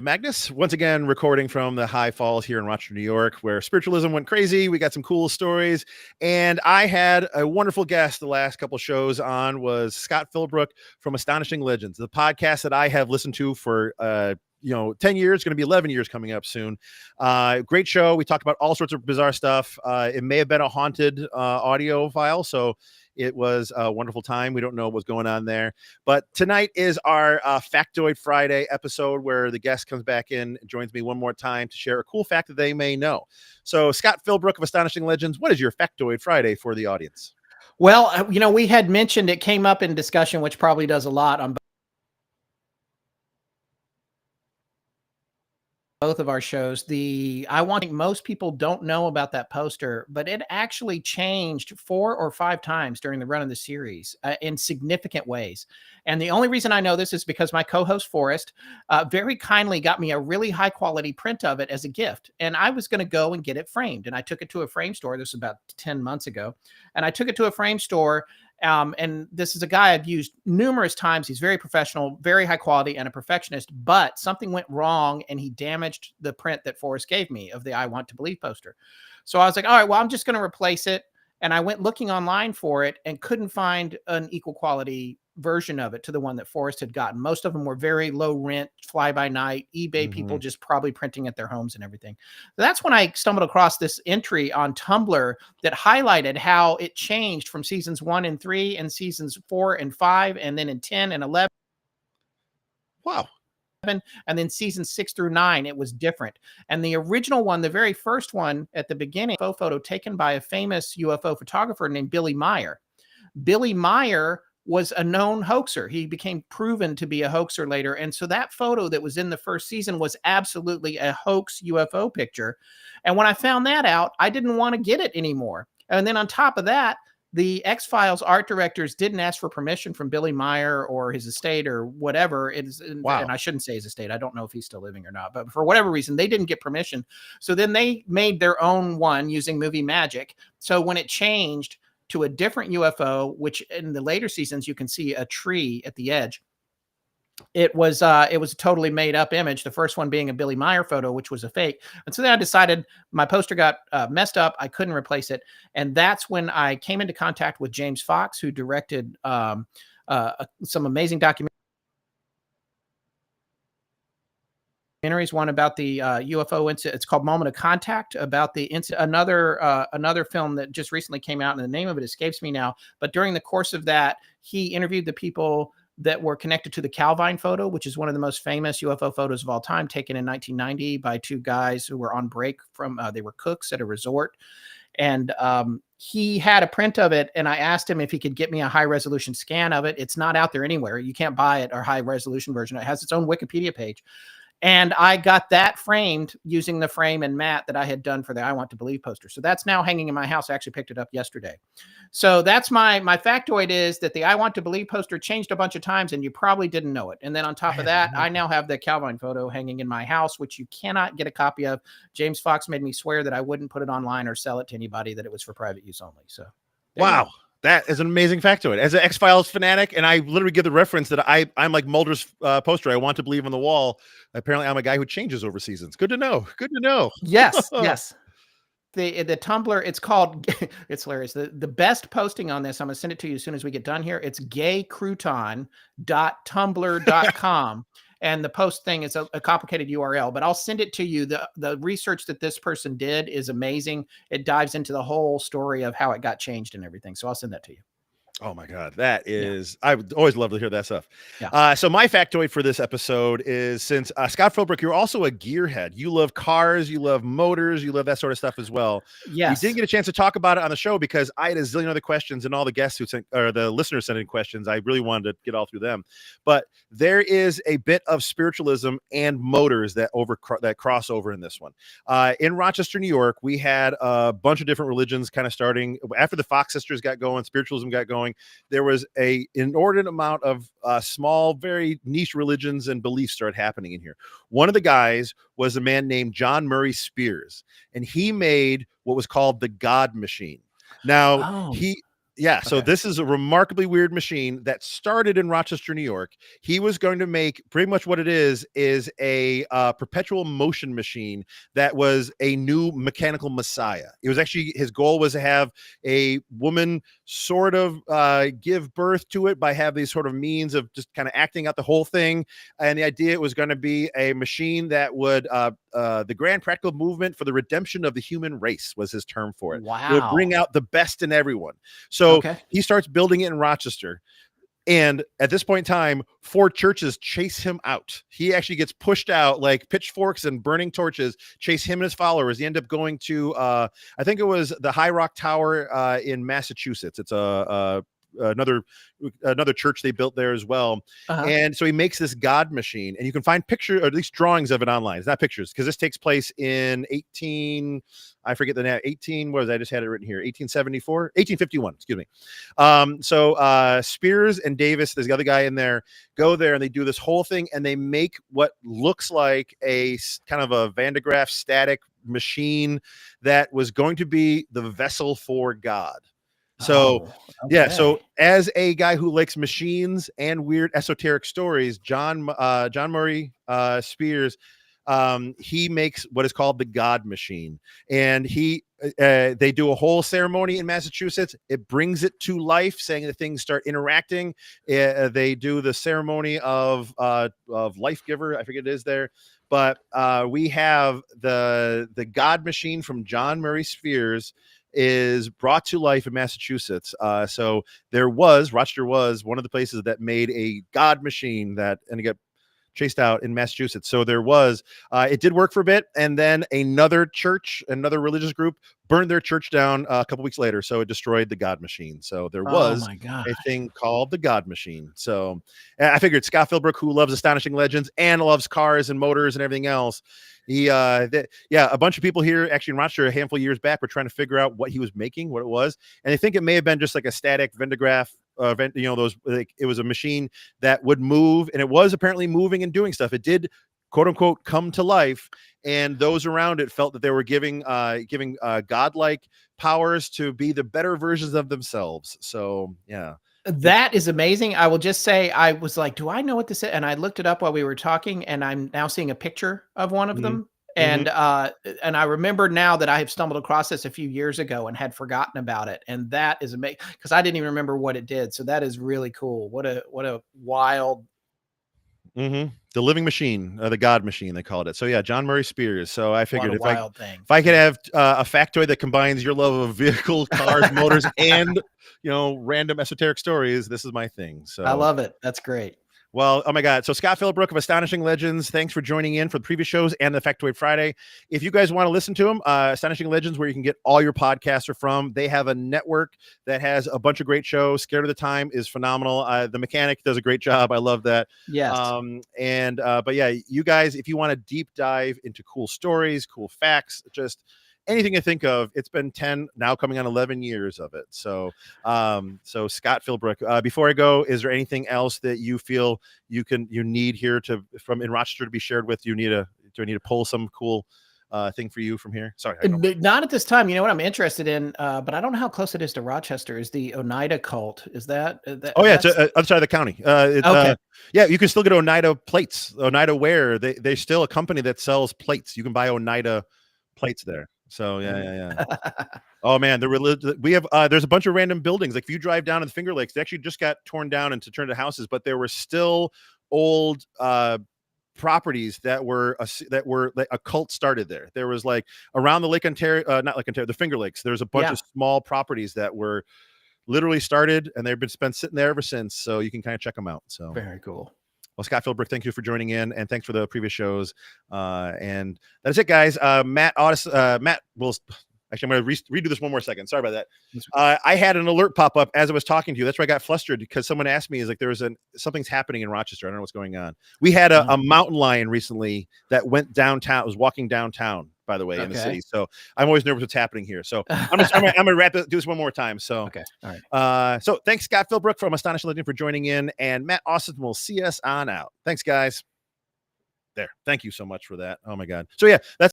Magnus, once again, recording from the High Falls here in Rochester, New York, where spiritualism went crazy. We got some cool stories. And I had a wonderful guest the last couple shows on was Scott Philbrook from Astonishing Legends, the podcast that I have listened to for 10 years, going to be 11 years coming up soon. Great show. We talked about all sorts of bizarre stuff. It may have been a haunted audio file, so it was a wonderful time. We don't know what's going on there. But tonight is our Factoid Friday episode where the guest comes back in and joins me one more time to share a cool fact that they may know. So Scott Philbrook of Astonishing Legends, what is your Factoid Friday for the audience? Well, we had mentioned it came up in discussion, which probably does a lot on both of our shows. I think most people don't know about that poster, but it actually changed 4 or 5 times during the run of the series in significant ways. And the only reason I know this is because my co-host Forrest very kindly got me a really high quality print of it as a gift. And I was going to go and get it framed. And I took it to a frame store. This was about 10 months ago. And I took it to a frame store. And this is a guy I've used numerous times. He's very professional, very high quality, and a perfectionist, but something went wrong and he damaged the print that Forrest gave me of the I Want to Believe poster. So I was like, all right, well, I'm just going to replace it. And I went looking online for it and couldn't find an equal quality version of it to the one that Forrest had gotten. Most of them were very low rent, fly by night, eBay people just probably printing at their homes and everything. So that's when I stumbled across this entry on Tumblr that highlighted how it changed from seasons 1 and 3 and seasons 4 and 5, and then in 10 and 11. Wow. And then seasons 6 through 9, it was different. And the original one, the very first one at the beginning, photo taken by a famous UFO photographer named Billy Meyer. Billy Meyer was a known hoaxer. He became proven to be a hoaxer later. And so that photo that was in the first season was absolutely a hoax UFO picture. And when I found that out, I didn't want to get it anymore. And then on top of that, the X-Files art directors didn't ask for permission from Billy Meyer or his estate or whatever it is. Wow. And I shouldn't say his estate. I don't know if he's still living or not, but for whatever reason, they didn't get permission. So then they made their own one using movie magic. So when it changed to a different UFO, which in the later seasons, you can see a tree at the edge. It was a totally made up image. The first one being a Billy Meyer photo, which was a fake. And so then I decided my poster got messed up. I couldn't replace it. And that's when I came into contact with James Fox, who directed some amazing documentaries. One about the UFO incident. It's called Moment of Contact, about the incident. Another film that just recently came out, and the name of it escapes me now. But during the course of that, he interviewed the people that were connected to the Calvine photo, which is one of the most famous UFO photos of all time, taken in 1990 by 2 guys who were on break from. They were cooks at a resort, and he had a print of it. And I asked him if he could get me a high resolution scan of it. It's not out there anywhere. You can't buy it, or high resolution version. It has its own Wikipedia page. And I got that framed using the frame and mat that I had done for the I Want to Believe poster. So that's now hanging in my house. I actually picked it up yesterday. So that's my factoid, is that the I Want to Believe poster changed a bunch of times and you probably didn't know it. And then on top of that, I now have the Calvine photo hanging in my house, which you cannot get a copy of. James Fox made me swear that I wouldn't put it online or sell it to anybody, that it was for private use only. So wow. That is an amazing factoid. As an X-Files fanatic, and I literally give the reference that I'm like Mulder's poster, I Want to Believe on the wall. Apparently, I'm a guy who changes over seasons. Good to know. Good to know. Yes, yes. The Tumblr, it's called, it's hilarious. The best posting on this, I'm going to send it to you as soon as we get done here. It's gaycrouton.tumblr.com. And the post thing is a complicated URL, but I'll send it to you. The research that this person did is amazing. It dives into the whole story of how it got changed and everything. So I'll send that to you. Oh my God. That is, I would always love to hear that stuff. Yeah. So my factoid for this episode is, since Scott Philbrook, you're also a gearhead. You love cars, you love motors, you love that sort of stuff as well. Yes. We didn't get a chance to talk about it on the show because I had a zillion other questions, and all the guests who sent, or the listeners sent in questions. I really wanted to get all through them, but there is a bit of spiritualism and motors that cross over in this one. In Rochester, New York, we had a bunch of different religions kind of starting after the Fox sisters got going, spiritualism got going. There was an inordinate amount of small, very niche religions and beliefs started happening in here. One of the guys was a man named John Murray Spears, and he made what was called the God Machine. Now, Yeah, so this is a remarkably weird machine that started in Rochester, New York. He was going to make pretty much what it is a perpetual motion machine that was a new mechanical messiah. It was actually, his goal was to have a woman sort of give birth to it by having these sort of means of just kind of acting out the whole thing. And the idea was going to be a machine that would the grand practical movement for the redemption of the human race was his term for it. Wow. It would bring out the best in everyone. So he starts building it in Rochester. And at this point in time, 4 churches chase him out. He actually gets pushed out, like pitchforks and burning torches chase him and his followers. He ended up going to, I think it was the High Rock Tower in Massachusetts. It's another church they built there as well. And so he makes this God machine, and you can find pictures, or at least drawings of it online. It's not pictures, because this takes place in 18, I forget the name, 18, what was I just had it written here, 1851, excuse me. So Spears and Davis, there's the other guy in there, go there and they do this whole thing, and they make what looks like a kind of a Van de Graaff static machine that was going to be the vessel for God. So, yeah. So as a guy who likes machines and weird esoteric stories, John Murray Spears, he makes what is called the God machine, and they do a whole ceremony in Massachusetts. It brings it to life, saying that things start interacting. They do the ceremony of life giver. I forget it is there. But we have the God machine from John Murray Spears is brought to life in Massachusetts. So Rochester was one of the places that made a God machine and it got chased out in Massachusetts. So it did work for a bit. And then another religious group burned their church down a couple weeks later. So it destroyed the God machine. So there was a thing called the God machine. So I figured Scott Philbrook, who loves Astonishing Legends and loves cars and motors and everything else, a bunch of people here actually in Rochester a handful of years back were trying to figure out what he was making, what it was. And I think it may have been just like a static Van de Graaff it was a machine that would move, and it was apparently moving and doing stuff. It did, quote unquote, come to life, and those around it felt that they were giving godlike powers to be the better versions of themselves. So yeah. That is amazing. I will just say, I was like, do I know what this is? And I looked it up while we were talking, and I'm now seeing a picture of one of them. And I remember now that I have stumbled across this a few years ago and had forgotten about it. And that is amazing, because I didn't even remember what it did. So that is really cool. What a wild. The living machine, the God machine, they called it. So yeah, John Murray Spears. So I figured if I could have a factoid that combines your love of vehicle, cars, motors, and random esoteric stories, this is my thing. So I love it. That's great. Well, oh my God. So Scott Philbrook of Astonishing Legends, thanks for joining in for the previous shows and the Factoid Friday. If you guys want to listen to them, Astonishing Legends, where you can get all your podcasts are from. They have a network that has a bunch of great shows. Scared of the Time is phenomenal. The Mechanic does a great job. I love that. Yes. But yeah, you guys, if you want to deep dive into cool stories, cool facts, just anything you think of, it's been 10, now coming on 11 years of it. So Scott Philbrook, before I go, is there anything else that you feel you need here from in Rochester to be shared with? Do I need to pull some cool thing for you from here? Sorry. Not at this time. You know what I'm interested in, but I don't know how close it is to Rochester, is the Oneida cult. Is that? Oh yeah, it's other side of the county. Okay. Yeah, you can still get Oneida plates. Oneida Ware, they're still a company that sells plates. You can buy Oneida plates there. So yeah. Oh man, we have there's a bunch of random buildings. Like if you drive down to the Finger Lakes, they actually just got torn down and turned into houses, but there were still old properties that were like a cult started there. There was like around the Lake Ontario, not Lake Ontario, the Finger Lakes. There's a bunch of small properties that were literally started, and they've been sitting there ever since. So you can kind of check them out. So very cool. Well, Scott Philbrook, thank you for joining in, and thanks for the previous shows. And that's it, guys. Matt will actually, I'm going to redo this one more second. Sorry about that. I had an alert pop up as I was talking to you. That's why I got flustered, because someone asked me, something's happening in Rochester. I don't know what's going on. We had a mountain lion recently that went downtown. It was walking downtown, by the way, in the city. So I'm always nervous what's happening here. So I'm gonna wrap it, do this one more time. So okay, all right. So thanks, Scott Philbrook from Astonishing Legends, for joining in, and Matt Austin will see us on out. Thanks, guys. There. Thank you so much for that. Oh my God. So yeah, that's